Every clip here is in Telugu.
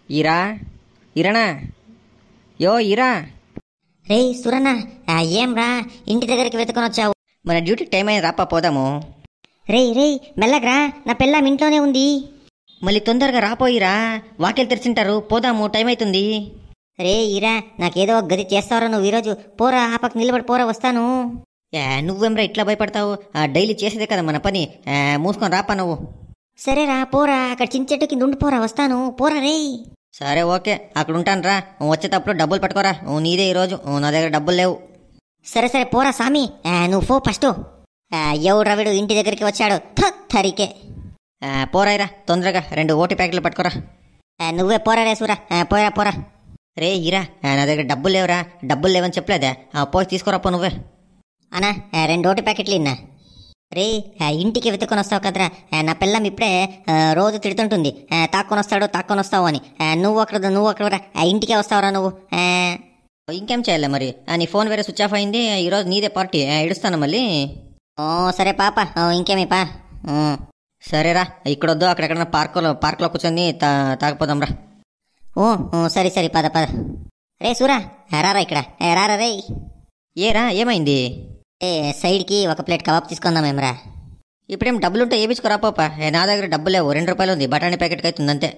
ఈరా ఇరనా యో ఈరా. రే సురన్న, ఏం రా ఇంటి దగ్గరికి వెతుకొని వచ్చావు? మన డ్యూటీ టైం అయింది, రాపా పోదాము. రే మెల్లగరా, నా పెళ్ళాం ఇంట్లోనే ఉంది. మళ్ళీ తొందరగా రాపోయిరా, వాకిలు తెరిచింటారు, పోదాము, టైం అవుతుంది. రే ఈరా, నాకేదో ఒక గది చేస్తావరా నువ్వు ఈరోజు. పోరా, ఆ పక్క నిలబడి పోరా, వస్తాను. నువ్వేమ్రా ఇట్లా భయపడతావు? డైలీ చేసేదే కదా మన పని, మూసుకొని రాపా నువ్వు. సరేరా పోరా, అక్కడ చింత చెట్టు కింద ఉండిపోరా, వస్తాను. పోరా రే. సరే ఓకే, అక్కడ ఉంటాను రా. వచ్చేటప్పుడు డబ్బులు పట్టుకోరా, నీదే ఈరోజు, నా దగ్గర డబ్బులు లేవు. సరే పోరా సామి, నువ్వు పో ఫస్ట్. ఎవడు రవిడు ఇంటి దగ్గరికి వచ్చాడు తరికే. పోరాయిరా, తొందరగా 2 ఓటి ప్యాకెట్లు పట్టుకోరా. నువ్వే పోరా రే సూరా, పోరా. రే ఈరా, నా దగ్గర డబ్బులు లేవురా, డబ్బులు లేవని చెప్పలేదా? పోయి తీసుకురాపో నువ్వే. అన్నా 2 ఓటి ప్యాకెట్లు ఇన్నా. రే ఇంటికి వెతుక్కొని వస్తావు కదరా, నా పిల్లం ఇప్పుడే రోజు తిడుతుంటుంది, తాక్కొని వస్తావు అని. నువ్వు అక్కడ ఇంటికే వస్తావురా నువ్వు. ఇంకేం చేయాలి మరి, నీ ఫోన్ వేరే స్విచ్ ఆఫ్ అయింది, ఈరోజు నీదే పార్టీ, ఇడుస్తాను మళ్ళీ. సరే పాప, ఇంకేమీ పా. సరేరా, ఇక్కడొద్దు, అక్కడెక్కడ పార్క్లో కూర్చొని తాగిపోదాం రా. సరే పద. రే సూరా, రారా ఇక్కడ, రారా రే. ఏరా ఏమైంది? సైడ్కి ఒక ప్లేట్ కబాబ్ తీసుకుందామేమరా. ఇప్పుడేం డబ్బులుంటే ఏపించుకోరాపోపా. నా దగ్గర డబ్బు లేవు, 2 రూపాయలు ఉంది, బఠానీ ప్యాకెట్కి అవుతుంది అంతే.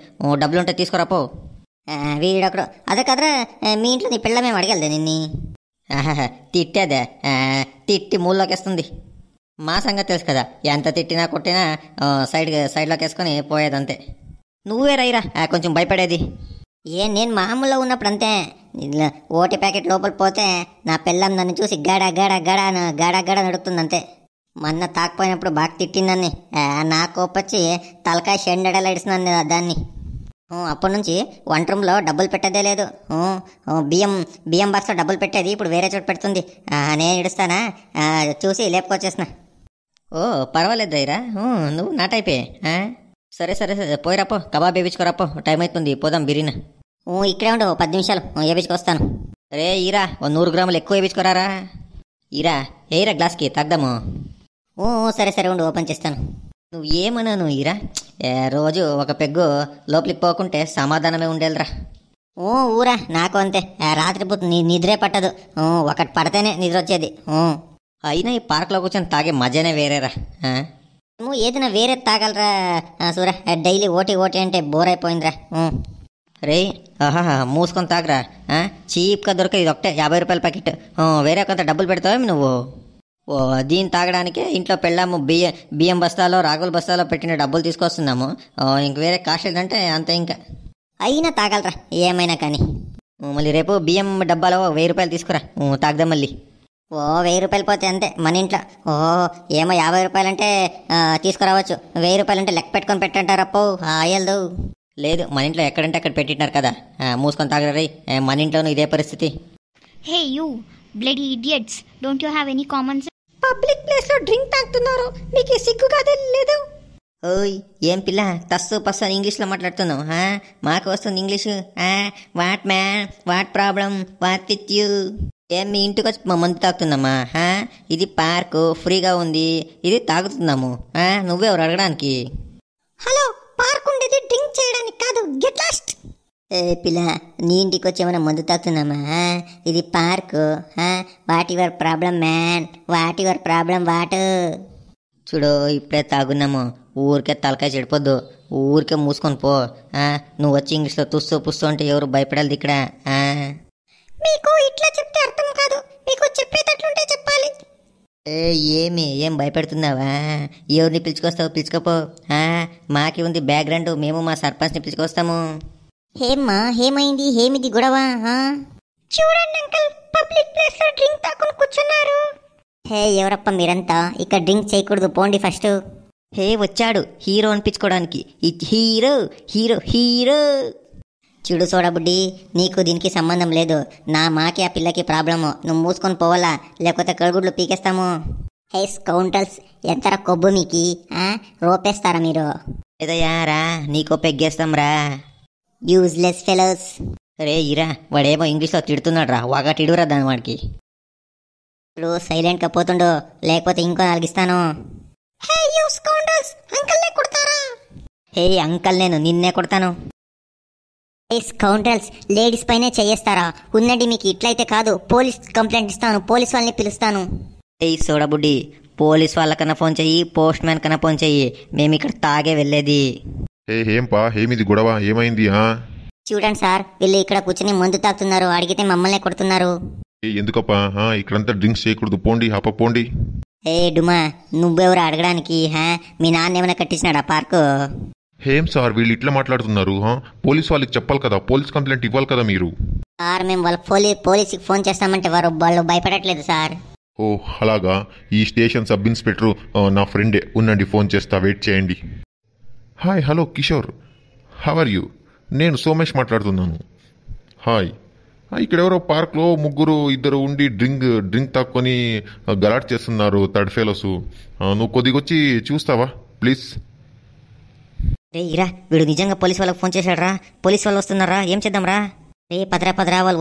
డబ్బులుంటే తీసుకురాపో. వీడొకడు అదే కదరా, మీ ఇంట్లో నీ పిల్లమేం అడగలదే నిన్ని? తిట్టేదే, తిట్టి మూల్లోకి వేస్తుంది. మా సంగతి తెలుసు కదా, ఎంత తిట్టినా కొట్టినా సైడ్లోకి వేసుకొని పోయేదంతే. నువ్వే రైరా కొంచెం భయపడేది. నేను మామూలుగా ఉన్నప్పుడు అంతే. ఓటి ప్యాకెట్ లోపల పోతే నా పిల్లం నన్ను చూసి గడ నడుస్తుంది అంతే. మొన్న తాకపోయినప్పుడు బాగా తిట్టిందని, నా కోపొచ్చి తలకాయ షెండెడలా ఇడిసినాను దాన్ని. అప్పటి నుంచి వంట రూమ్లో డబ్బులు పెట్టేదే లేదు. బియ్యం బాక్స్లో డబ్బులు పెట్టేది ఇప్పుడు వేరే చోట పెడుతుంది. నేను ఇడుస్తానా, చూసి లేపుకొచ్చేసిన. పర్వాలేదు రైరా, నువ్వు నా టైపే. సరే పోయిరాపో, కబాబ్ వేయించుకోరాపో, టైం అవుతుంది, పోదాం బిర్యానీ. ఇక్కడే ఉండు, 10 నిమిషాలు వేయించుకొస్తాను. రే ఈరా, 100 గ్రాములు ఎక్కువ వేయించుకోరారా. ఈరా ఏరా గ్లాస్కి తాగ్దాము. సరే ఉండు, ఓపెన్ చేస్తాను. నువ్వు ఏమన్నాను ఈరా, రోజు ఒక పెగ్గు లోపలికి పోకుంటే సమాధానమే ఉండేదిరా. ఊరా నాకు అంతే, రాత్రిపూట నిద్రే పట్టదు, ఒకటి పడితేనే నిద్ర వచ్చేది. అయినా ఈ పార్క్లో కూర్చొని తాగే మజానే వేరేరా. ఏదైనా వేరే తాగలరా సూరా, డైలీ ఓటి అంటే బోర్ అయిపోయిందిరా. రే మూసుకొని తాగరా, చీప్గా దొరకదు, ఇది ఒకటే 50 రూపాయల ప్యాకెట్. వేరే కొంత డబ్బులు పెడతావేమి నువ్వు? దీన్ని తాగడానికే ఇంట్లో పెళ్ళాము బియ్యం బస్తాలో రాగుల బస్తాలో పెట్టిన డబ్బులు తీసుకొస్తున్నాము. ఇంక వేరే కాస్ట్ లేదంటే అంతే. ఇంకా అయినా తాగలరా ఏమైనా కానీ. మళ్ళీ రేపు బియ్యం డబ్బాలో 1000 రూపాయలు తీసుకురా, తాగదాం మళ్ళీ. 1000 రూపాయలు పోతే అంతే మన ఇంట్లో. ఏమో 50 రూపాయలు అంటే తీసుకురావచ్చు, 1000 రూపాయలు అంటే లెక్క పెట్టుకొని పెట్టంటారు. అప్పో అయ్యదు. లేదు, మన ఇంట్లో ఎక్కడంటే అక్కడ పెట్టింటారు కదా, మూసుకొని తాగరా. మన ఇంట్లోనూ ఇదే పరిస్థితి. Hey you bloody idiots, don't you have any common sense? Public place లో డ్రింక్ తాగుతున్నారు, మీకు సిగ్గుగా లేదు? ఓయ్ ఏం పిల్ల, తస్సు పస్సు అని ఇంగ్లీష్లో మాట్లాడుతున్నావు? మాకు వస్తుంది English. What man, what problem, what with you? ఏం మీ ఇంటికి వచ్చి మా మందు తాగుతున్నామా? ఇది పార్కు, ఫ్రీగా ఉంది, ఇది తాగుతున్నాము. నువ్వెవరు అడగడానికి? హలో, పార్క్ ఉండేది డ్రింక్ చేయడానికి కాదు, గెట్ లాస్ట్. పిల్ల, నీ ఇంటికి వచ్చి ఏమైనా మందు తాగుతున్నామా? ఇది park. What your problem man, what your problem what? చూడు, ఇప్పుడే తాగున్నాము, ఊరికే తలకాయ చెడిపోద్దు, ఊరికే మూసుకొని పో. నువ్వు వచ్చి ఇంగ్లీష్లో తుస్సు పుస్సు అంటే ఎవరు భయపడాలి ఇక్కడ? మీకు ఇట్లా చెప్తే అర్థం కాదు, మీకు చెప్పేటట్లుంటే చెప్పాలి. ఏం భయపెడుతున్నావా? ఎవరిని పిలుచుకొస్తావు? పిలుచుకోపో. మాకి ఉంది బ్యాక్గ్రౌండ్, మేము మా సర్పంచ్ని పిలుచుకొస్తాము. హేమ్మా, ఏమైంది? ఏమిది గొడవ? చూడండి అంకల్, పబ్లిక్ ప్లేస్ లో డ్రింక్ తాకుని కూర్చున్నారు. ఎవరప్ప మీరంతా? ఇక్కడ డ్రింక్ చేయకూడదు, పోండి ఫస్ట్. వచ్చాడు హీరో అనిపించుకోవడానికి, హీరో హీరో హీరో. చూడు సోడబుడ్డి, నీకు దీనికి సంబంధం లేదు. మాకి ఆ పిల్లకి ప్రాబ్లము, నువ్వు మూసుకొని పోవాలా, లేకపోతే కడుగుడ్లు పీకేస్తాము. స్కౌంటల్స్, ఎంతరా కొబ్బు మీకి? రోపేస్తారా మీరు? ఏదయ్యారా, నీకో పెగ్గేస్తాం రా. Useless fellows. రే ఇరా, వాడేమో ఇంగ్లీష్లో తిడుతున్నాడు రా, వాటిడురా దాని వాడికి. ఇప్పుడు సైలెంట్గా పోతుండు, లేకపోతే ఇంకో నాలుగిస్తాను. అంకల్ నేను నిన్నే కొడతాను. కౌంటర్స్ లేడీస్ పైనే చేయేస్తారా? ఉందండి, మీకు ఇట్లయితే కాదు, పోలీస్ కంప్లైంట్ ఇస్తాను, పోలీస్ వాళ్ళని పిలుస్తాను. సోడబుడ్డి, పోలీస్ వాళ్ళకన్నా ఫోన్ చెయ్యి, పోస్ట్ మ్యాన్ కన్నా ఫోన్ చెయ్యి, మేము ఇక్కడ తాగే వెళ్ళేది. ఏంపా ఏమిది గొడవ, ఏమైంది? చూడండి సార్, వీళ్ళు ఇక్కడ కూర్చుని మందు తాగుతున్నారు, అడిగితే మమ్మల్ని కొడుతున్నారు. ఎందుకప్పా? ఇక్కడంతా డ్రింక్స్ చేయకూడదు, పోండి పోండి. డుమా, నువ్వెవరు అడగడానికి? మీ నాన్న ఏమైనా కట్టించినాడా పార్కు? ఏం సార్ వీళ్ళు ఇట్లా మాట్లాడుతున్నారు? పోలీస్ వాళ్ళకి చెప్పాలి కదా, పోలీస్ కంప్లైంట్ ఇవ్వాలి కదా మీరు. సార్ మేము వాళ్ళ పోలీసుకి ఫోన్ చేస్తామంటే వాళ్ళు భయపడట్లేదు సార్. ఓ అలాగా. ఈ స్టేషన్ సబ్ ఇన్స్పెక్టర్ నా ఫ్రెండే, ఉండండి ఫోన్ చేస్తా, వెయిట్ చేయండి. Hi, hello Kishore, how are you? నేను సోమేష్ మాట్లాడుతున్నాను. హాయ్. ఇక్కడ ఎవరో పార్క్లో ఇద్దరు ఉండి డ్రింక్ తాక్కొని గలాట్ చేస్తున్నారు, థర్డ్ ఫెలోస్. నువ్వు కొద్దిగా వచ్చి చూస్తావా ప్లీజ్? ఇరా, వీడు నిజంగా పోలీస్ వాళ్ళకి ఫోన్ చేశాడు రా. పోలీస్ వాళ్ళు వస్తున్నారా, ఏం చేద్దాం రా? పదరా, వాళ్ళు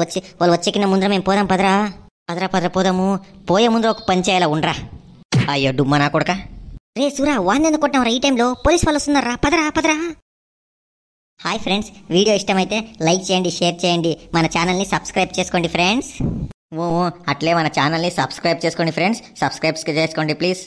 వచ్చేకిన ముందర మేము పోదాం. పదరా పోదాము. పోయే ముందు ఒక పని చేయాలా, ఉండరా. అయ్యో డుమ్మా నా కొడక. సూరా, వాడిని ఎందుకు కొట్టాం రా? ఈ టైంలో పోలీస్ వాళ్ళు వస్తున్నారా? పదరా. హాయ్ ఫ్రెండ్స్, వీడియో ఇష్టమైతే లైక్ చేయండి, షేర్ చేయండి, మన ఛానల్ని సబ్స్క్రైబ్ చేసుకోండి ఫ్రెండ్స్. అట్లే మన ఛానల్ని సబ్స్క్రైబ్ చేసుకోండి ఫ్రెండ్స్, సబ్స్క్రైబ్ చేసుకోండి ప్లీజ్.